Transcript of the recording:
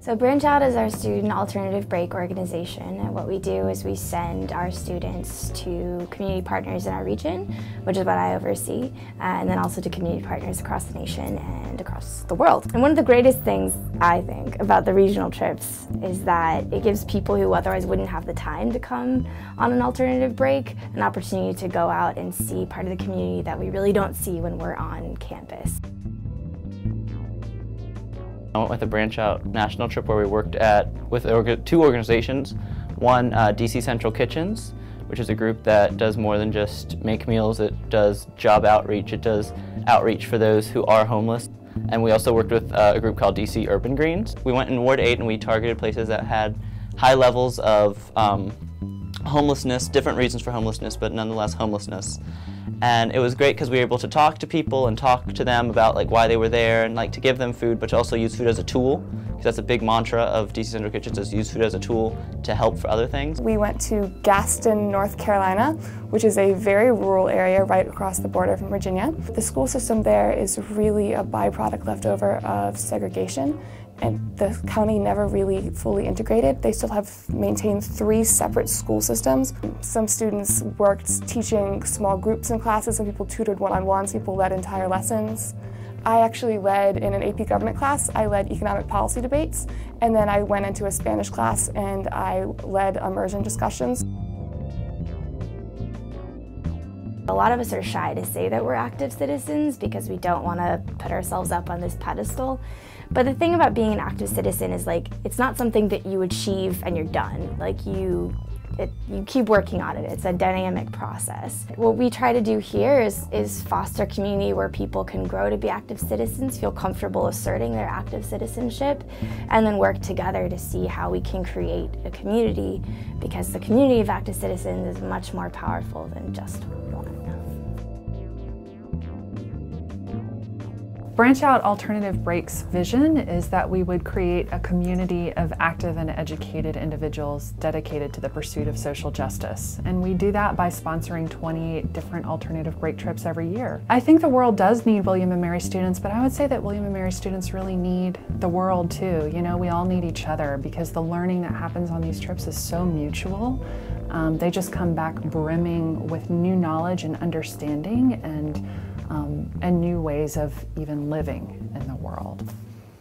So Branch Out is our student alternative break organization, and what we do is we send our students to community partners in our region, which is what I oversee, and then also to community partners across the nation and across the world. And one of the greatest things, I think, about the regional trips is that it gives people who otherwise wouldn't have the time to come on an alternative break an opportunity to go out and see part of the community that we really don't see when we're on campus. I went with a Branch Out national trip where we worked with two organizations. One, DC Central Kitchens, which is a group that does more than just make meals. It does job outreach. It does outreach for those who are homeless. And we also worked with a group called DC Urban Greens. We went in Ward 8 and we targeted places that had high levels of homelessness, different reasons for homelessness, but nonetheless homelessness. And it was great because we were able to talk to people and talk to them about why they were there and to give them food, but to also use food as a tool, because that's a big mantra of DC Central Kitchens, is use food as a tool to help for other things. We went to Gaston, North Carolina, which is a very rural area right across the border from Virginia. The school system there is really a byproduct left over of segregation, and the county never really fully integrated. They still have maintained 3 separate school systems. Some students worked teaching small groups in classes, some people tutored one-on-one, some people led entire lessons. I actually led in an AP government class, I led economic policy debates, and then I went into a Spanish class and I led immersion discussions. A lot of us are shy to say that we're active citizens because we don't want to put ourselves up on this pedestal. But the thing about being an active citizen is it's not something that you achieve and you're done. You keep working on it. It's a dynamic process. What we try to do here is foster community where people can grow to be active citizens, feel comfortable asserting their active citizenship, and then work together to see how we can create a community, because the community of active citizens is much more powerful than just one. Branch Out Alternative Break's vision is that we would create a community of active and educated individuals dedicated to the pursuit of social justice. And we do that by sponsoring 28 different alternative break trips every year. I think the world does need William & Mary students, but I would say that William & Mary students really need the world too. We all need each other, because the learning that happens on these trips is so mutual. They just come back brimming with new knowledge and understanding and new ways of even living in the world.